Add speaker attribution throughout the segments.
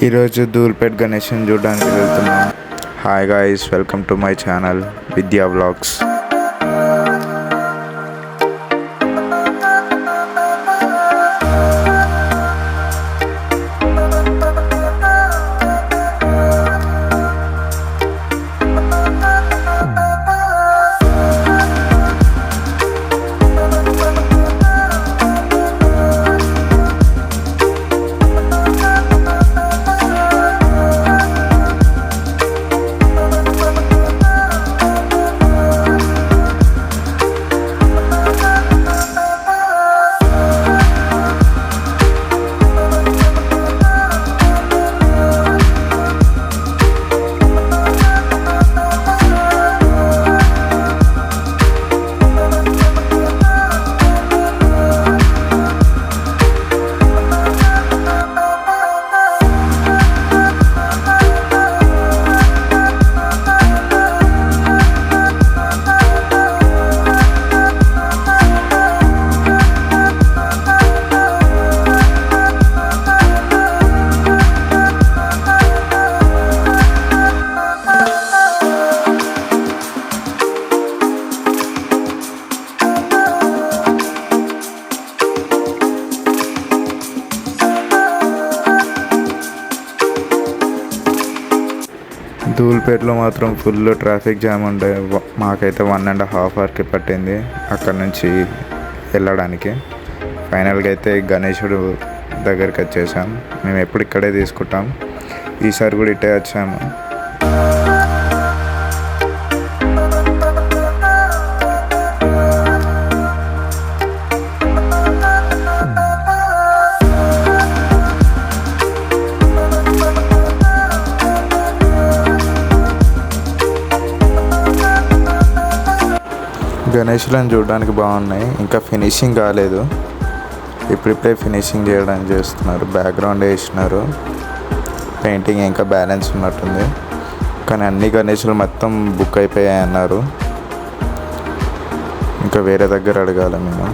Speaker 1: ఈరోజు ధూల్పేట్ గణేష్ని చూడడానికి వెళ్తున్నాం. Hi guys, welcome to my channel విద్యా వ్లాగ్స్. ధూల్పేట్లో మాత్రం ఫుల్ ట్రాఫిక్ జామ్ ఉండే. మాకైతే 1.5 అవర్కి పట్టింది అక్కడ నుంచి వెళ్ళడానికి. ఫైనల్గా అయితే గణేశుడు దగ్గరికి వచ్చేసాం. మేము ఎప్పుడు ఇక్కడే తీసుకుంటాం, ఈసారి కూడా ఇట్టే వచ్చాము. గణేష్లను చూడడానికి బాగున్నాయి, ఇంకా ఫినిషింగ్ కాలేదు. ఇప్పుడిప్పుడే ఫినిషింగ్ చేయడానికి చేస్తున్నారు. బ్యాక్గ్రౌండ్ వేసినారు, పెయింటింగ్ ఇంకా బ్యాలెన్స్ ఉన్నట్టుంది. కానీ అన్ని గణేష్లు మొత్తం బుక్ అయిపోయాయి అన్నారు. ఇంకా వేరే దగ్గర అడగాలి మేము.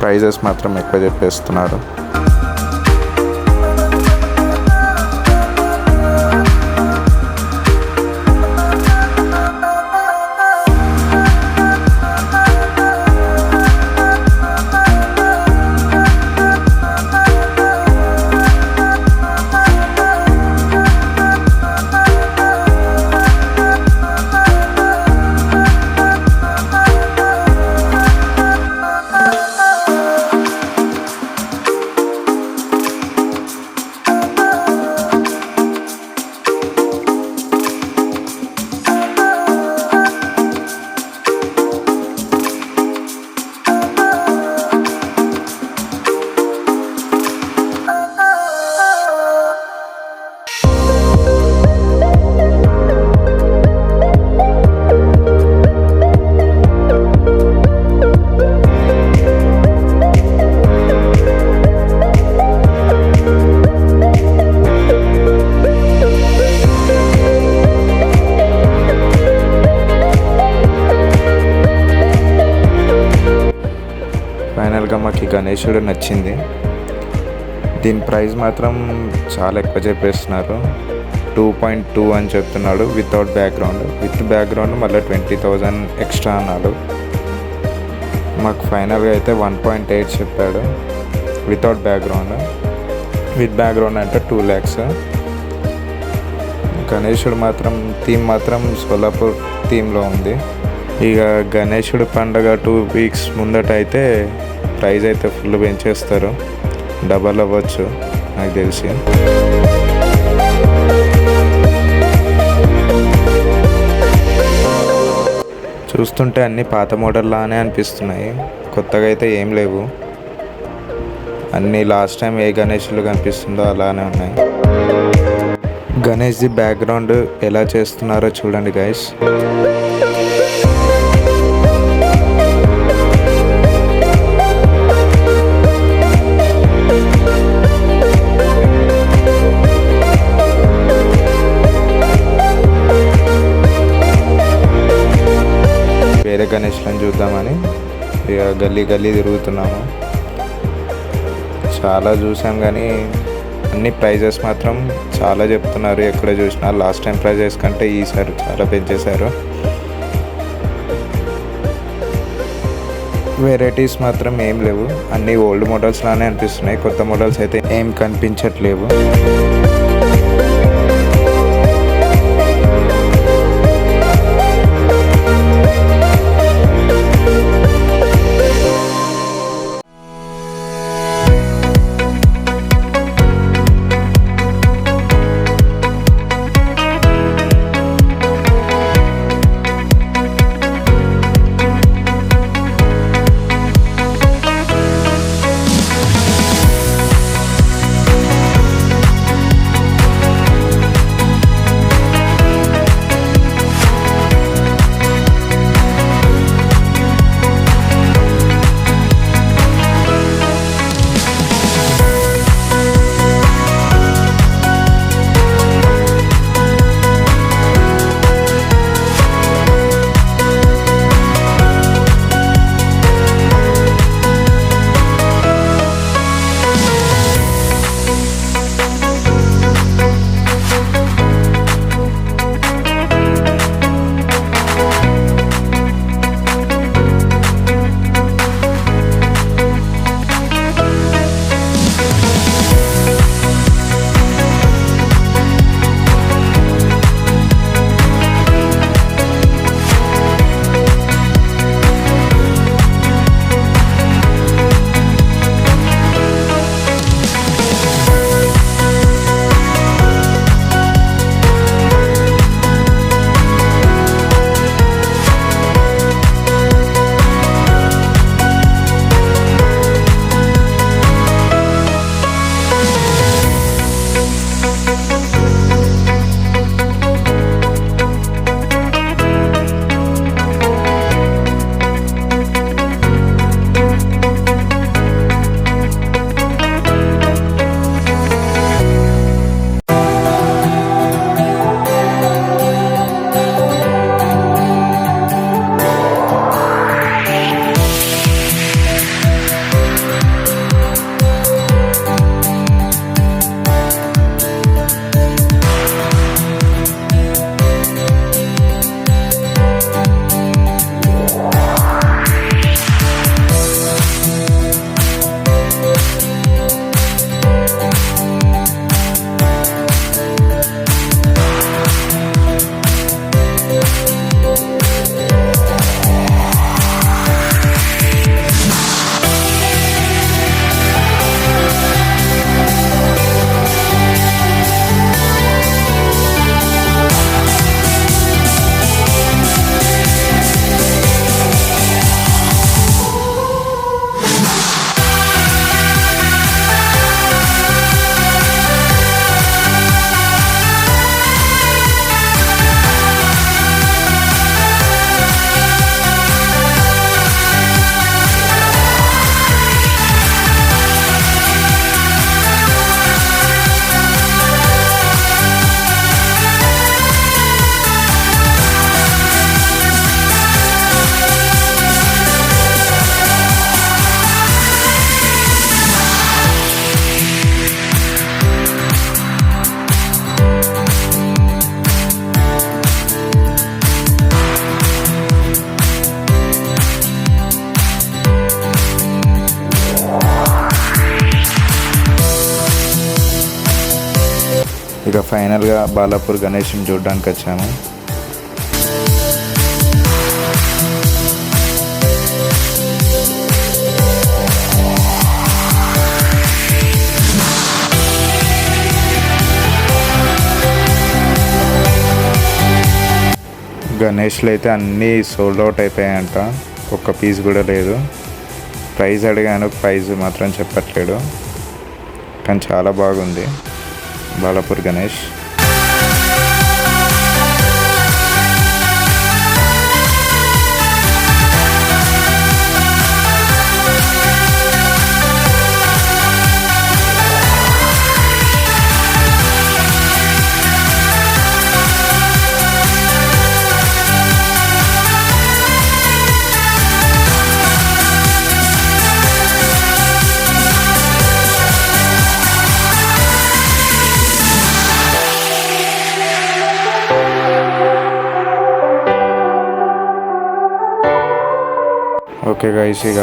Speaker 1: ప్రైజెస్ మాత్రం ఎక్కువ చెప్పేస్తున్నారు. ఫైనల్గా మాకు ఈ గణేశుడు నచ్చింది. దీని ప్రైస్ మాత్రం చాలా ఎక్కువ చెప్పేస్తున్నారు. 2.2 అని చెప్తున్నాడు వితౌట్ బ్యాక్గ్రౌండ్. విత్ బ్యాక్గ్రౌండ్ మళ్ళీ 20,000 ఎక్స్ట్రా అన్నాడు. మాకు ఫైనల్గా అయితే 1.8 చెప్పాడు వితౌట్ బ్యాక్గ్రౌండ్. విత్ బ్యాక్గ్రౌండ్ అంటే 2 lakhs. గణేశుడు మాత్రం థీమ్ మాత్రం సోలాపూర్ థీమ్లో ఉంది. ఇక గణేశుడు పండగ 2 weeks ముందట అయితే ప్రైజ్ అయితే ఫుల్ పెంచేస్తారు, డబల్ అవ్వచ్చు నాకు తెలిసి. చూస్తుంటే అన్నీ పాత మోడల్లానే అనిపిస్తున్నాయి, కొత్తగా అయితే ఏం లేవు. అన్నీ లాస్ట్ టైం ఏ గణేశులు కనిపిస్తుందో అలానే ఉన్నాయి. గణేష్ది బ్యాక్గ్రౌండ్ ఎలా చేస్తున్నారో చూడండి గైస్. వేరే గణేష్లను చూద్దామని ఇక గల్లీ గల్లీ తిరుగుతున్నాము. చాలా చూసాం కానీ అన్ని ప్రైజెస్ మాత్రం చాలా చెప్తున్నారు. ఎక్కడ చూసినా లాస్ట్ టైం ప్రైజెస్ కంటే ఈసారి చాలా పెంచేశారు. వెరైటీస్ మాత్రం ఏం లేవు, అన్నీ ఓల్డ్ మోడల్స్ లానే అనిపిస్తున్నాయి. కొత్త మోడల్స్ అయితే ఏం కనిపించట్లేవు. ఇక ఫైనల్గా బాలాపూర్ గణేష్ని చూడడానికి వచ్చాము. గణేష్లు అయితే అన్నీ సోల్డ్ అవుట్ అయిపోయాయంట, ఒక్క పీస్ కూడా లేదు. ప్రైస్ అడిగాను, ప్రైస్ మాత్రం చెప్పట్లేడు, కానీ చాలా బాగుంది బాలాపూర్ గణేష్. ఓకే గైస్, ఇక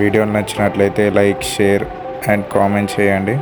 Speaker 1: వీడియో నచ్చినట్లయితే లైక్, షేర్ అండ్ కామెంట్ చేయండి.